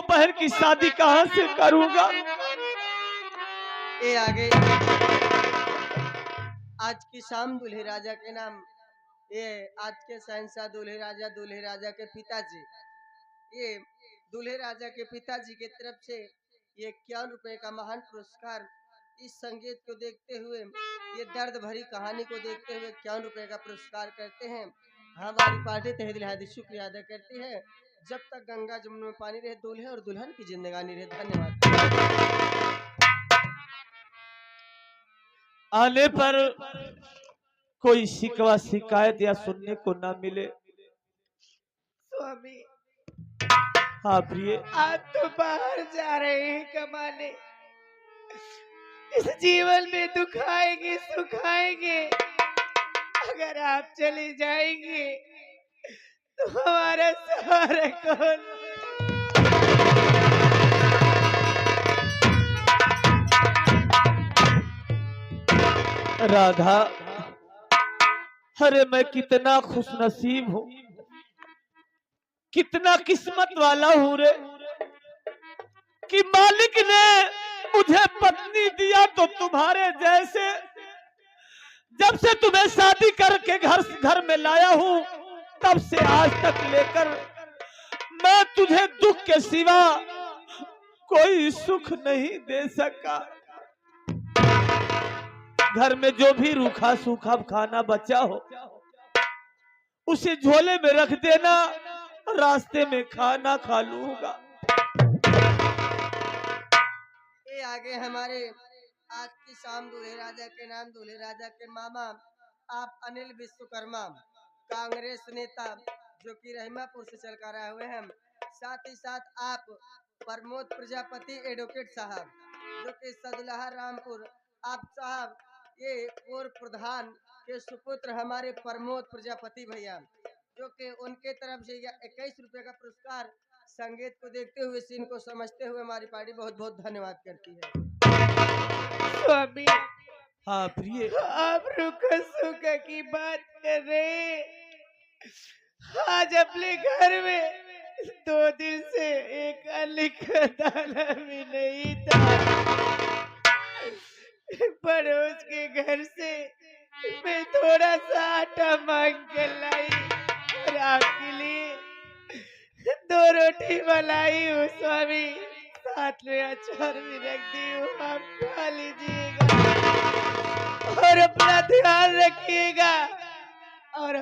बहन की शादी कहां से करूंगा? ये आगे आज की शाम दूल्हे राजा के नाम, ये आज के शहंशाह दूल्हे राजा के पिताजी, ये दूल्हे राजा के पिताजी की तरफ से ये 51 रुपए का महान पुरस्कार, इस संगीत को देखते हुए, ये दर्द भरी कहानी को देखते हुए 51 रुपए का पुरस्कार करते हैं। हमारी पार्टी तहे दिल हार्दिक शुक्रिया अदा करती है। जब तक गंगा जमुना में पानी रहे, दूल्हे और दुल्हन की जिंदगानी रहे। धन्यवाद। आने पर कोई शिकवा शिकायत या सुनने को ना मिले। स्वामी, हाँ प्रिय, आप तो बाहर जा रहे हैं कमाने, इस जीवन में दुख आएंगे सुख आएंगे, अगर आप चले जाएंगे तो हमारा सहारा कौन? राधा, अरे मैं कितना खुशनसीब हूँ, कितना किस्मत वाला हूँ रे, कि मालिक ने मुझे पत्नी दिया। तो तुम्हारे जैसे, जब से तुम्हें शादी करके घर में लाया हूँ, तब से आज तक लेकर मैं तुझे दुख के सिवा कोई सुख नहीं दे सका। घर में जो भी रूखा सूखा खाना बचा हो, उसे झोले में रख देना, रास्ते में खाना खा लूंगा। ये आगे हमारे आज की शाम दूल्हे राजा के नाम, दूल्हे राजा के मामा आप अनिल विश्वकर्मा, कांग्रेस नेता, जो कि रहीमापुर से चल कर आए हुए हैं। साथ ही साथ आप प्रमोद प्रजापति एडवोकेट साहब, जो कि सदुल्लाह रामपुर, आप साहब ये पूर्व प्रधान के सुपुत्र हमारे प्रमोद प्रजापति भैया, जो कि उनके तरफ से 21 रुपए का पुरस्कार, संगीत को देखते हुए, सीन को समझते हुए हमारी पार्टी बहुत बहुत धन्यवाद करती है। स्वामी, हाँ प्रिय, आप रुका सुखा की बात कर रहे, आज अपने घर में 2 दिन से एक अन्न का दाना भी नहीं था। पड़ोस के घर से मैं थोड़ा सा आटा मांग कर लाई और आपके लिए 2 रोटी बनाई हूँ स्वामी, साथ में अचार भी रख दी हूँ, आप खा लीजिएगा और अपना ध्यान रखिएगा। और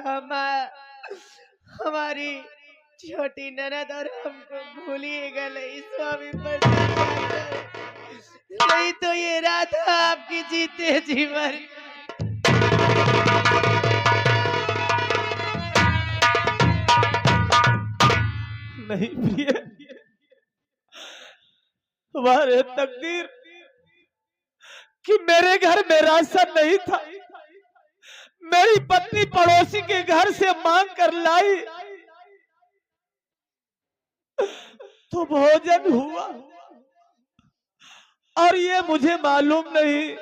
हमारी छोटी ननद और हमको भूलिएगा नहीं स्वामी, नहीं तो ये राधा आपकी जीते जी मर। नहीं प्रिय, तुम्हारे तकदीर कि मेरे घर में राशन नहीं था, मेरी पत्नी पड़ोसी के घर से मांग कर लाई तो भोजन हुआ, और ये मुझे मालूम नहीं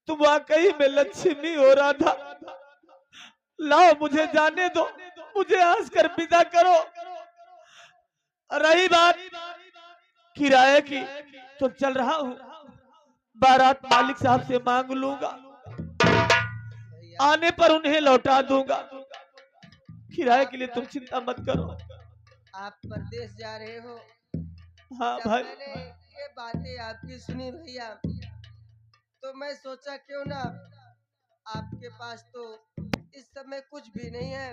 तुम वाकई में लक्ष्मी हो रहा था। लाओ मुझे जाने दो, मुझे हंस कर विदा करो। रही बात किराए की, तो चल रहा हूँ, बारात मालिक साहब से मांग लूंगा, आने पर उन्हें लौटा दूंगा। किराए के लिए तुम चिंता मत करो। आप परदेश जा रहे हो? हाँ जब भाई, मैंने ये बातें आपकी सुनी भैया, तो मैं सोचा क्यों ना, आपके पास तो इस समय कुछ भी नहीं है,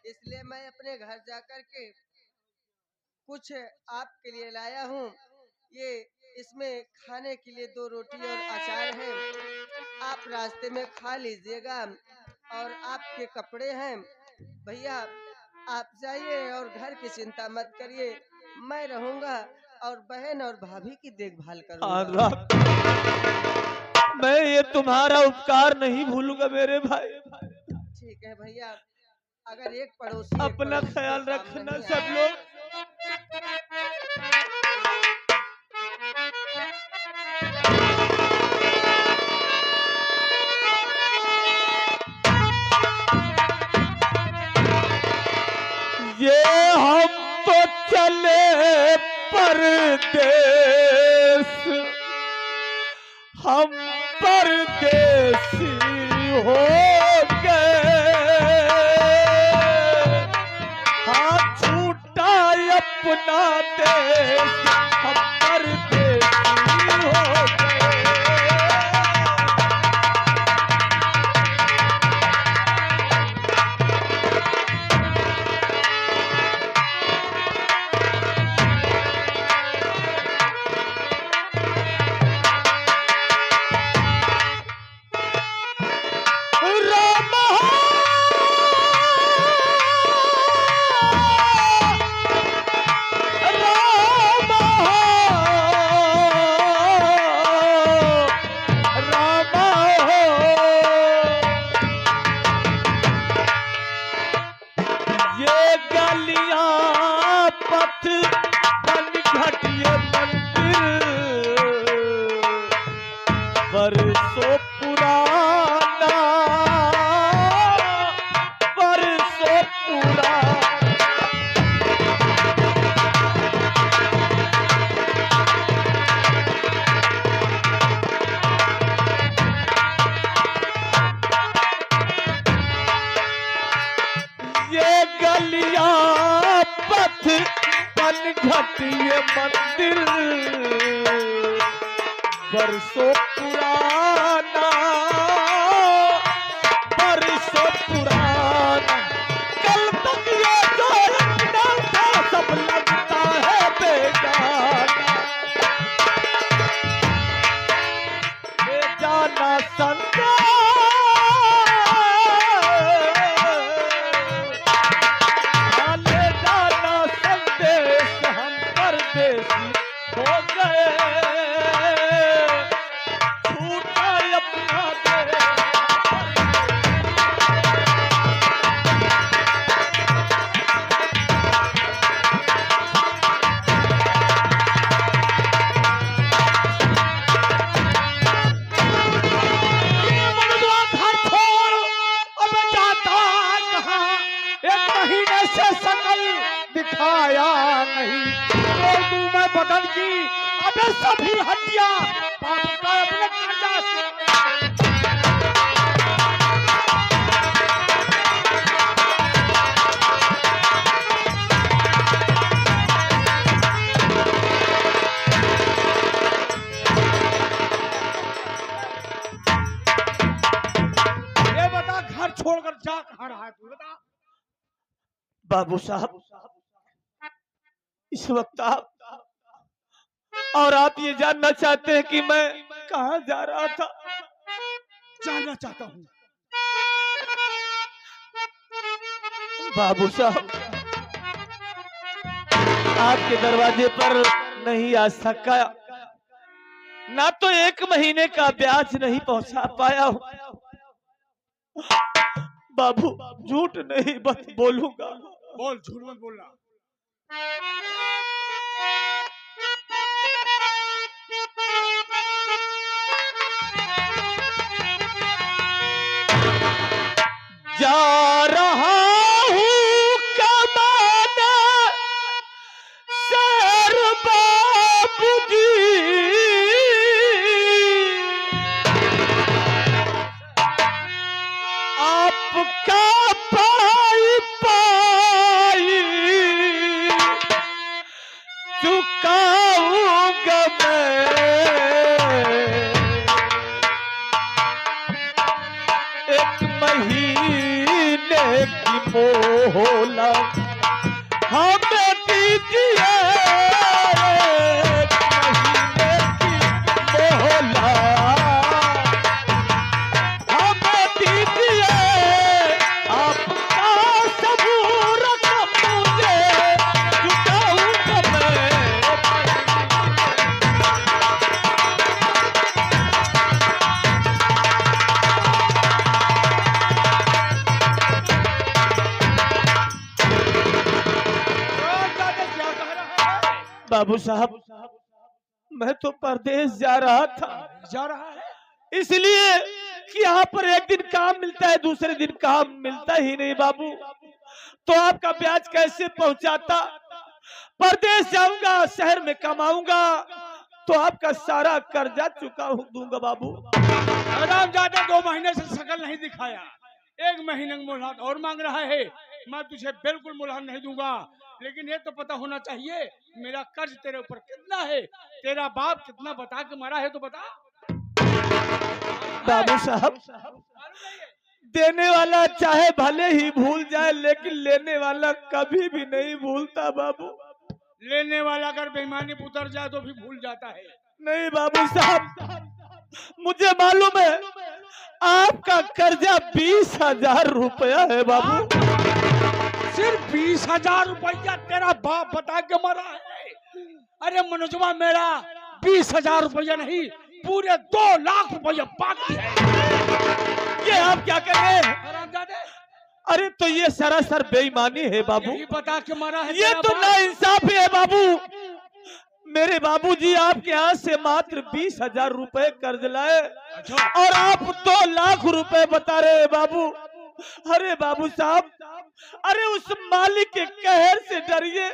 इसलिए मैं अपने घर जाकर के कुछ आपके लिए लाया हूँ। ये इसमें खाने के लिए 2 रोटी और अचार है, आप रास्ते में खा लीजिएगा। और आपके कपड़े हैं भैया, आप जाइए और घर की चिंता मत करिए, मैं रहूंगा और बहन और भाभी की देखभाल करूंगा। मैं ये तुम्हारा उपकार नहीं भूलूंगा मेरे भाई। ठीक है भैया, अगर एक पड़ोसी अपना ख्याल रखना सब लोग। ये हम तो चले परदेस हम परदेसी हो गए हाँ छूटा अपना देश हम परदेसी हो गए बरसों पुराना बरसों पुराना ये गलियां पथ पनघट ये मंदिर बरसों पुराना बरसों पुराना कल तक ये जो अपना था सब लगता है बेगाना ले जाना ले जाना संदेश हम परदेसी हो गए दिखाया नहीं और तू मैं बदल की अबे सभी हड्डियां पाप का अपने कर्जा ये बता घर छोड़कर जा कहाँ रहा है तू बता बाबू साहब इस वक्त आप और आप ये जानना चाहते हैं कि मैं कहाँ जा रहा था जानना चाहता हूँ बाबू साहब आपके दरवाजे पर नहीं आ सका ना तो 1 महीने का ब्याज नहीं पहुंचा पाया हूँ बाबू झूठ नहीं बस बोलूंगा बोल झूठ मत बोलना जा रहा हूँ कमाने शेर बाबूजी आपका पाई पाई चुकाऊंगा मैं एक महीने की मोहला हमें दीजिए एक महीने की मोहला हमें दीजिए आपका सबूर मुझे चुकाऊंगा मैं बाबू साहब मैं तो परदेश जा रहा है इसलिए कि यहाँ पर एक दिन काम मिलता है दूसरे दिन काम मिलता ही नहीं बाबू तो आपका ब्याज कैसे पहुंचाता परदेश जाऊंगा, शहर में कमाऊंगा तो आपका सारा कर्जा चुका दूंगा बाबू। हरामजादा 2 महीने से शकल नहीं दिखाया, 1 महीने की मोहलत और मांग रहा है। मैं तुझे बिल्कुल मोहलत नहीं दूंगा, लेकिन ये तो पता होना चाहिए मेरा कर्ज तेरे ऊपर कितना है, तेरा बाप कितना बता के मरा है तो बता। बाबू साहब, देने वाला चाहे भले ही भूल जाए लेकिन लेने वाला कभी भी नहीं भूलता बाबू। लेने वाला अगर बेईमानी पे उतर जाए तो भी भूल जाता है। नहीं बाबू साहब, मुझे मालूम है आपका कर्जा 20,000 रुपया है बाबू। सिर्फ 20,000 रुपया तेरा बाप बता के मरा है? अरे मनोजवा, मेरा 20,000 रुपया नहीं, पूरे 2 लाख रुपया बाकी है। ये आप क्या कर रहे हैं? हरामजादे, अरे तो ये सरासर बेईमानी है बाबू, यही बता के मरा है ये तेरा तो बाप। नाइंसाफी है बाबू। मेरे बाबूजी आपके यहाँ से मात्र 20,000 रुपए कर्ज लाए और आप 2 लाख रुपए बता रहे हैं बाबू। अरे बाबू साहब, अरे उस मालिक के कहर से डरिए,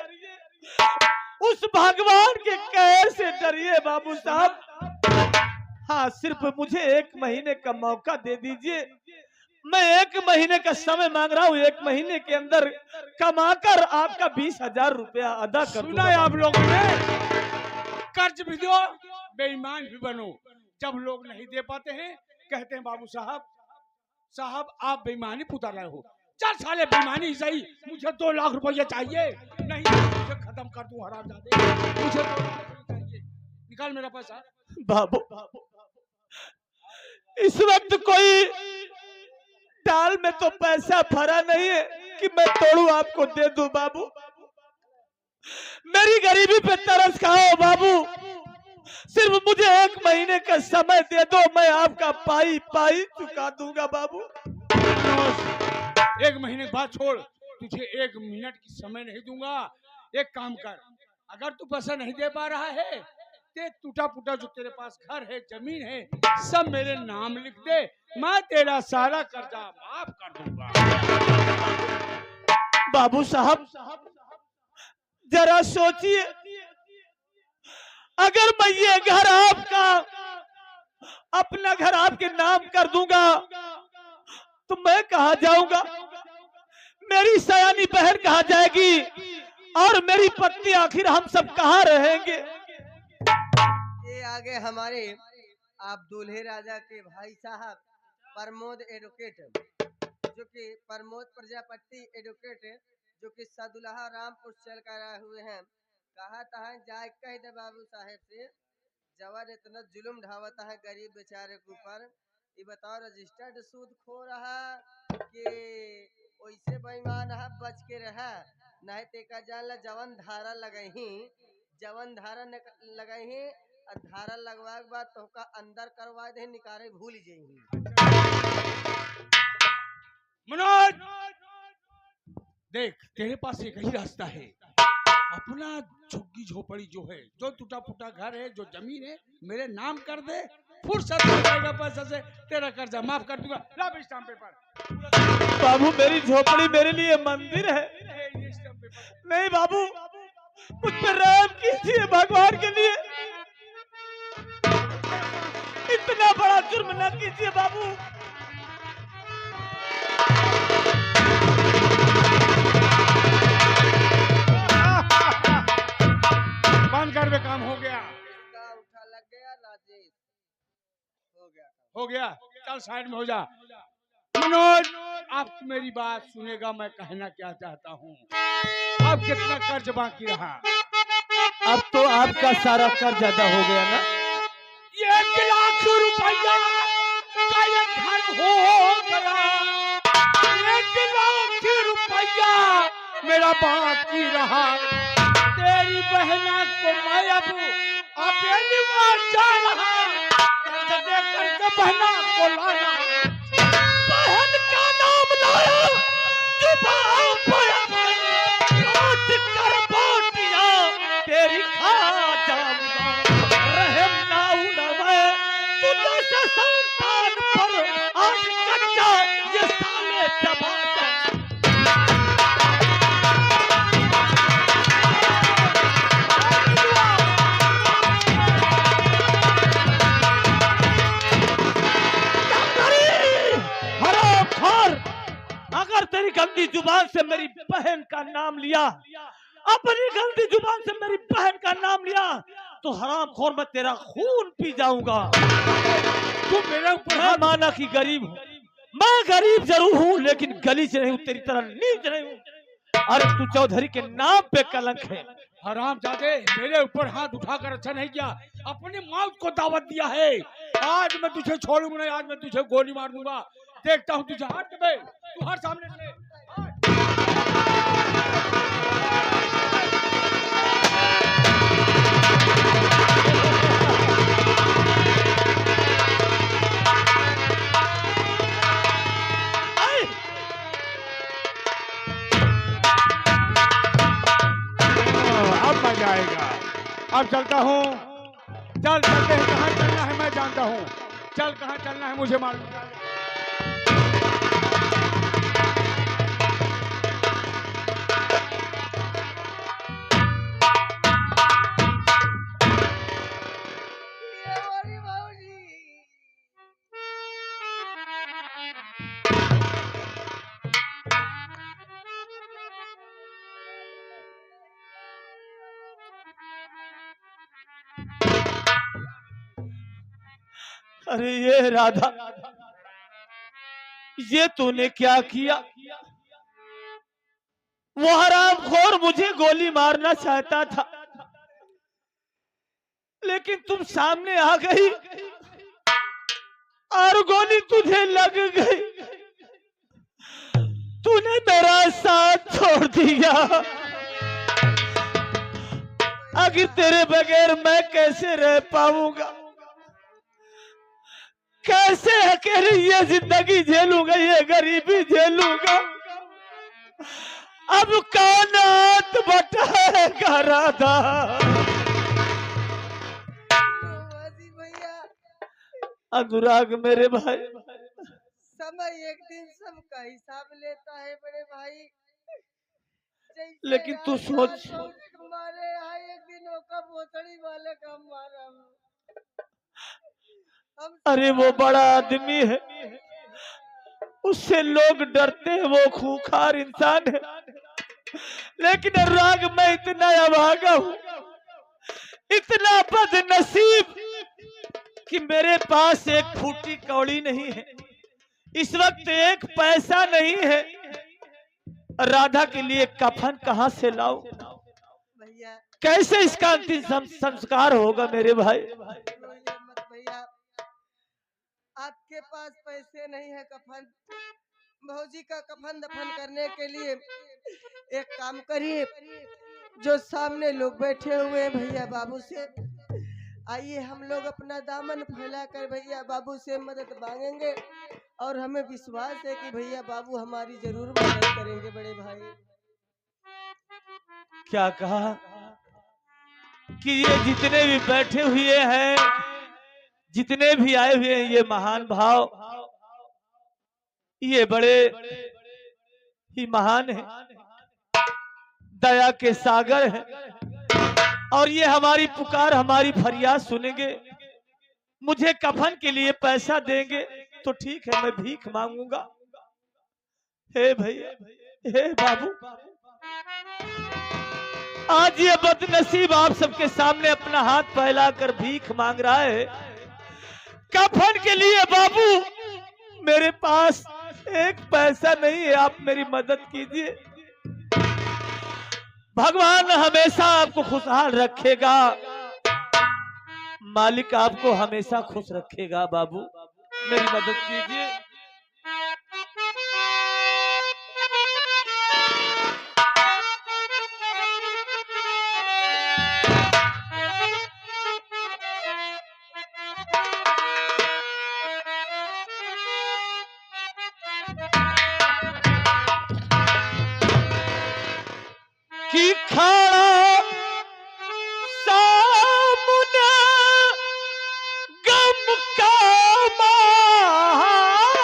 उस भगवान के कहर से डरिए बाबू साहब। हाँ, सिर्फ मुझे 1 महीने का मौका दे दीजिए, मैं 1 महीने का समय मांग रहा हूँ। 1 महीने के अंदर कमाकर आपका 20,000 रुपया अदा कर सुना है आप लोगों ने, कर्ज भी दो, बेईमान भी बनो। जब लोग नहीं दे पाते हैं कहते हैं बाबू साहब आप बेईमानी पुता रहे हो। 4 साल बेईमानी सही, मुझे 2 लाख रुपया चाहिए, नहीं मुझे खत्म कर दूं। हरामजादे, मुझे 2 लाख रुपया चाहिए, निकाल मेरा पैसा। बाबू, इस वक्त कोई डाल में तो पैसा भरा नहीं है कि मैं तोड़ू आपको दे दूं बाबू। मेरी गरीबी पे तरस खाओ बाबू, सिर्फ मुझे 1 महीने का समय दे दो, मैं आपका पाई पाई चुका दूंगा बाबू। 1 महीने के बाद छोड़, तुझे 1 मिनट की समय नहीं दूंगा। एक काम कर, अगर तू पैसा नहीं दे पा रहा है, ते टूटा फूटा जो तेरे पास घर है, जमीन है, सब मेरे नाम लिख दे, मैं तेरा सारा कर्जा माफ कर दूंगा। बाबू साहब, जरा सोचिए, अगर मैं ये घर आपका, अपना घर आपके नाम कर दूंगा तो मैं कहाँ जाऊंगा, मेरी सयानी बहन कहाँ जाएगी और मेरी पत्नी, आखिर हम सब कहाँ रहेंगे? ये आगे हमारे आप दूल्हे राजा के भाई साहब प्रमोद एडवोकेट, जो कि प्रमोद प्रजापति एडवोकेट, जो कि सदुल्हा रामपुर चल कर आए हुए हैं। कहा था जाए कह दे बाबू साहेब से, जवान इतना जुल्म ढावता है गरीब बेचारे के ऊपर। ये बताओ, रजिस्टर्ड सूद खो रहा कि वैसे बेईमान है, बच के रहा नहीं तेका जान ला। जवन धारा लगही, जवन धारा लगही, धारा लगवा के बाद तो का अंदर करवा दे, निकाले भूल जाही। मनोज, देख तेरे पास एक ही रास्ता है, अपना झुग्गी झोपड़ी जो है, जो टूटा फूटा घर है, जो जमीन है, मेरे नाम कर दे, फुर्सत हो जाएगा पैसा से, तेरा कर्जा माफ कर दूंगा। ला भी स्टाम्प पेपर। बाबू, मेरी झोपड़ी मेरे लिए मंदिर है। ये स्टाम्प पेपर। नहीं बाबू, मुझ पर रहम कीजिए भगवान के लिए, इतना बड़ा जुर्म न कीजिए बाबू। बंद कर, काम हो गया, इसका उठा लग गया राजेश, हो गया, चल साइड में हो जा। मनोज, आप मेरी बात सुनेगा, मैं कहना क्या चाहता हूँ। अब कितना कर्ज बाकी रहा? अब तो आपका सारा कर्ज अदा हो गया ना? 1 लाख रुपया का ये घर हो गया, 1 लाख रुपया मेरा बाकी रहा। तेरी बहना को मैं अब जा रहा, कर्ज दे करके बहना को लाना। बहन का नाम लाया, जुबान पर लौट कर बोटिया तेरी खा जाऊंगा। रहम ना उड़ा मैं तुझे से संतान पर, आज कच्चा ये साले टमाटर। से मेरी बहन का नाम लिया, अपनी गंदी जुबान से मेरी बहन का नाम लिया, तो हरामखोर मैं तेरा खून पी जाऊंगा। तू मेरे ऊपर मैं माना कि गरीब हूँ, मैं गरीब जरूर हूँ, लेकिन गलीज नहीं हूँ, तेरी तरह नीच नहीं हूँ। अरे तू चौधरी के नाम पे कलंक है। हरामजादे, मेरे ऊपर हाथ उठाकर अच्छा नहीं किया, अपनी मौत को दावत दिया है। आज मैं तुझे छोड़ूंगा नहीं, आज मैं तुझे गोली मार दूंगा। देखता हूँ तुझे। हट बे, तू हर सामने से अब मजा आएगा। अब चलता हूँ। चल चलते हैं, कहाँ चलना है मैं जानता हूँ। चल, कहाँ चलना है मुझे मालूम है। ये हमारी बाबूजी। अरे ये राधा, ये तूने क्या किया? वो हरामखोर मुझे गोली मारना चाहता था, लेकिन तुम सामने आ गई और गोली तुझे लग गई। तूने मेरा साथ छोड़ दिया। आखिर तेरे बगैर मैं कैसे रह पाऊंगा? कैसे अकेले ये जिंदगी झेलूंगा, ये गरीबी झेलूंगा? अब कौन हाथ बटाएगा राधा? बाबूजी भैया, अनुराग मेरे भाई, समय एक दिन सबका हिसाब लेता है बड़े भाई। जैसे लेकिन तू आज सोच, बादशाह मारे यहाँ एक दिन ओका बोतड़ी वाले का मारा। हम अरे वो बड़ा आदमी है, उससे लोग डरते हैं, वो खूंखार इंसान है। लेकिन अनुराग मैं इतना अभागा हूँ, इतना बदनसीब कि मेरे पास एक फूटी कौड़ी नहीं है। इस वक्त एक पैसा नहीं है। राधा के लिए कफन कहाँ से लाऊं? भैया कैसे इसका अंतिम संस्कार होगा मेरे भाई? रोइए मत भैया, आपके पास पैसे नहीं है कफन, भौजी का कफन दफन करने के लिए एक काम करिए, जो सामने लोग बैठे हुए हैं भैया बाबू से, आइए हम लोग अपना दामन फैलाकर भैया बाबू से मदद मांगेंगे, और हमें विश्वास है कि भैया बाबू हमारी जरूर मदद करेंगे बड़े भाई। क्या कहा कि ये जितने भी बैठे हुए हैं, जितने भी आए हुए हैं, ये महान भाव, ये बड़े ही महान है, दया के सागर है, और ये हमारी पुकार, हमारी फरियाद सुनेंगे। मुझे कफन के लिए पैसा देंगे तो ठीक है, मैं भीख मांगूंगा। हे भैया, हे बाबू, आज ये बदनसीब आप सबके सामने अपना हाथ फैलाकर भीख मांग रहा है कफन के लिए। बाबू, मेरे पास एक पैसा नहीं है, आप मेरी मदद कीजिए। भगवान हमेशा आपको खुशहाल रखेगा, मालिक आपको हमेशा खुश रखेगा। बाबू, मेरी मदद कीजिए। कि खड़ा सामने गम का महान,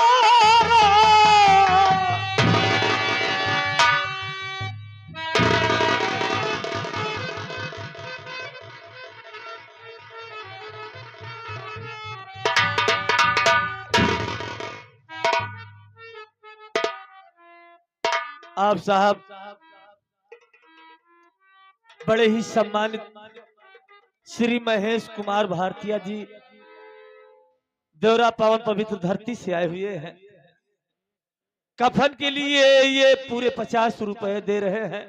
आप साहब बड़े ही सम्मानित श्री महेश कुमार भारतीय जी देवरा पावन पवित्र धरती से आए हुए हैं। कफन के लिए ये पूरे 50 रुपए दे रहे हैं।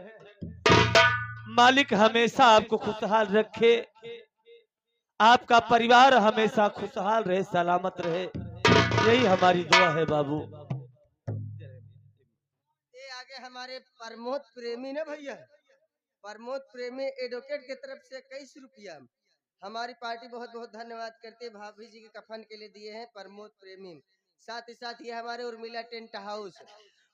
मालिक हमेशा आपको खुशहाल रखे, आपका परिवार हमेशा खुशहाल रहे, सलामत रहे, यही हमारी दुआ है बाबू। ये आगे हमारे प्रमोद प्रेमी ना भैया, प्रमोद प्रेमी एडवोकेट की तरफ से 21 रुपया हमारी पार्टी बहुत बहुत धन्यवाद करती है। भाभी जी के कफन के लिए दिए हैं प्रमोद प्रेमी। साथ ही साथ ये हमारे Urmila tent house,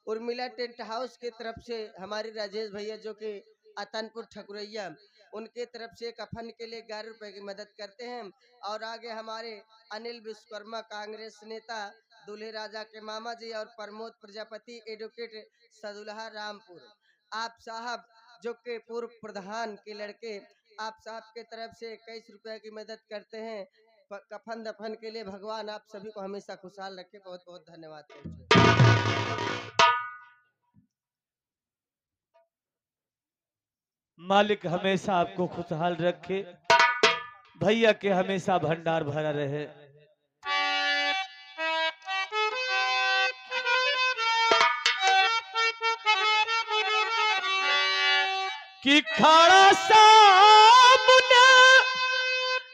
Urmila tent house की तरफ से हमारे राजेश भैया जो कि अतनपुर ठकुरैया, उनके तरफ से कफन के लिए 11 रुपए की मदद करते हैं। और आगे हमारे अनिल विश्वकर्मा कांग्रेस नेता दूल्हे राजा के मामा जी और प्रमोद प्रजापति एडवोकेट सदुल्हा रामपुर, आप साहब जो के पूर्व प्रधान के लड़के, आप साहब के तरफ से 21 रुपए की मदद करते हैं कफन दफन के लिए। भगवान आप सभी को हमेशा खुशहाल रखे, बहुत बहुत धन्यवाद। मालिक हमेशा आपको खुशहाल रखे, भैया के हमेशा भंडार भरा रहे। कि खड़ा सामने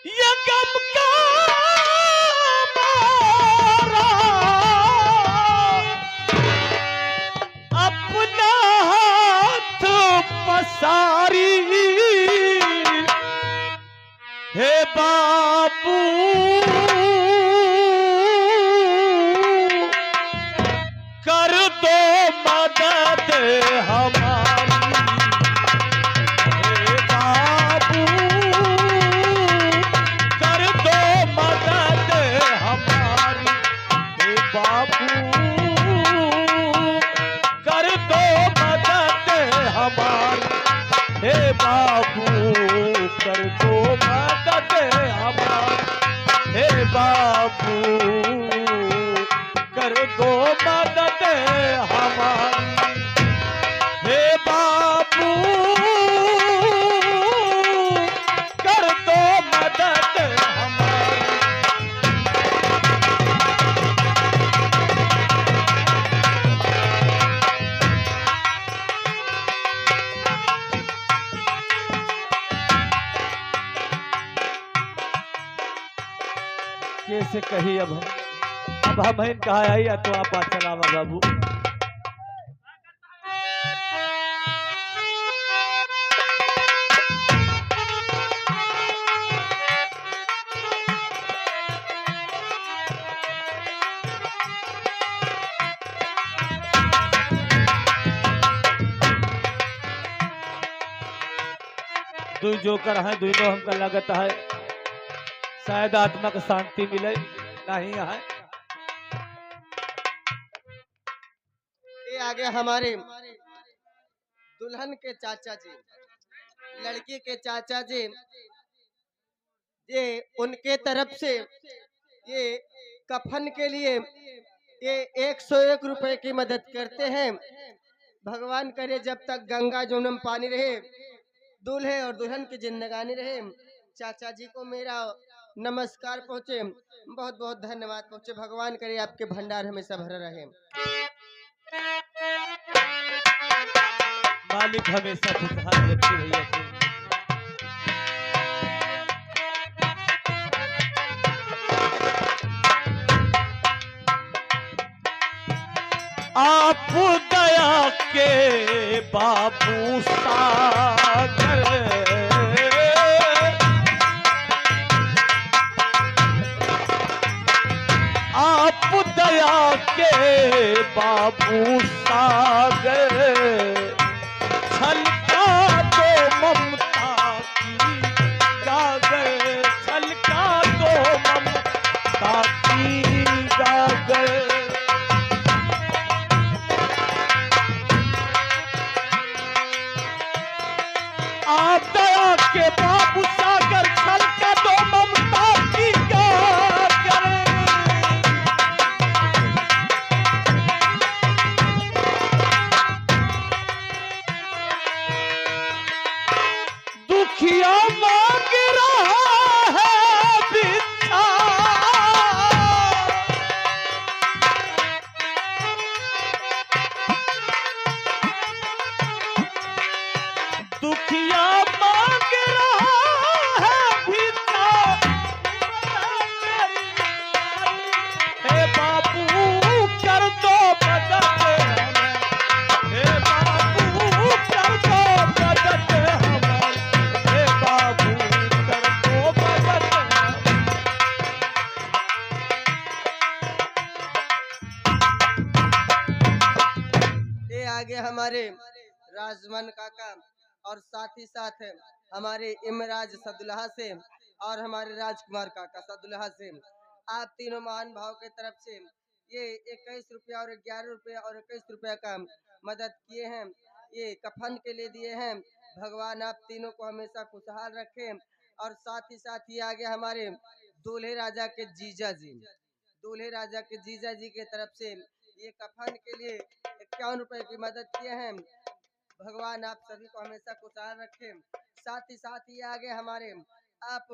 ये गम का मारा, अपना हाथ पसारी हे बाबू कर दो मदद हमारी, हे बाबू कर दो मदद हमारी, हे बाबू कर दो मदद हमारी, हे बाबू कर दो मदद हमारी, हे बाबू कर दो मदद हमारी, हे बाबू कर दो मदद हमारी। कैसे कही अब हम कहा आई या तो आप चलावा बाबू। दो जोकर है, दोनों हमका लगत है शायद आत्मा को शांति मिले नहीं है। ये आगे हमारे दुल्हन के चाचा जी, लड़की के चाचा जी, ये उनके तरफ से ये कफन के लिए ये 101 रुपए की मदद करते हैं। भगवान करे जब तक गंगा जमुना में पानी रहे, दूल्हे और दुल्हन की जिंदगानी रहे। चाचा जी को मेरा नमस्कार पहुँचे, बहुत बहुत धन्यवाद पहुँचे। भगवान करे आपके भंडार हमेशा भरा रहे। मालिक हमेशा खुशहाल रखे भैया को। आप दया के बाबू सागर, आप दया के बाबू सागर, छलका दो ममता की गागर, छलका दो ममता की गागर। आप दया के बाबू सागर, छलका दो ममता की गागर। हमारे राजमन काका और साथ ही साथ हमारे इमराज सदुल्हा से और हमारे राजकुमार काका सदुल्हा से आप तीनों महान भाव के तरफ से ये 21 रुपया और 11 रुपया और 21 रुपया का मदद किए हैं। ये कफन के लिए दिए हैं। भगवान आप तीनों को हमेशा खुशहाल रखें। और साथ ही साथ ये आगे हमारे दूल्हे राजा के जीजा जी, दूल्हे राजा के जीजा जी के तरफ से ये कफन के लिए 51 रुपए की मदद किए हैं। भगवान आप सभी को हमेशा खुशहाल रखें। साथ ही ये आगे हमारे आप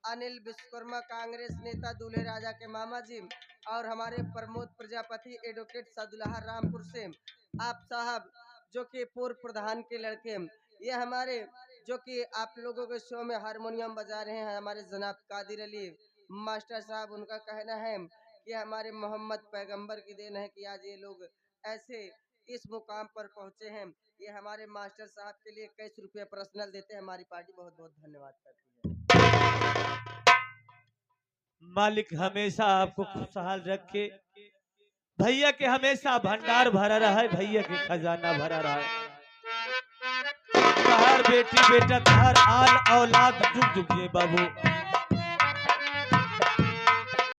अनिल विश्वकर्मा कांग्रेस नेता दूल्हे राजा के मामा जी और हमारे प्रमोद प्रजापति एडवोकेट सदुल्हा रामपुर से आप साहब जो कि पूर्व प्रधान के लड़के, ये हमारे जो कि आप लोगों के शो में हारमोनियम बजा रहे हैं हमारे जनाब कादिर अली मास्टर साहब। उनका कहना है कि हमारे मोहम्मद पैगंबर की देन है कि आज ये लोग ऐसे इस मुकाम पर पहुंचे हैं। ये हमारे मास्टर साहब के लिए 21 रुपये पर्सनल देते हैं। हमारी पार्टी बहुत बहुत धन्यवाद करती है। मालिक हमेशा आपको खुशहाल रखे, भैया के हमेशा भंडार भरा रहा है, भैया के खजाना भरा रहा है। हर बेटी बेटा हर आल औलाद जुग जुग जिए बाबू।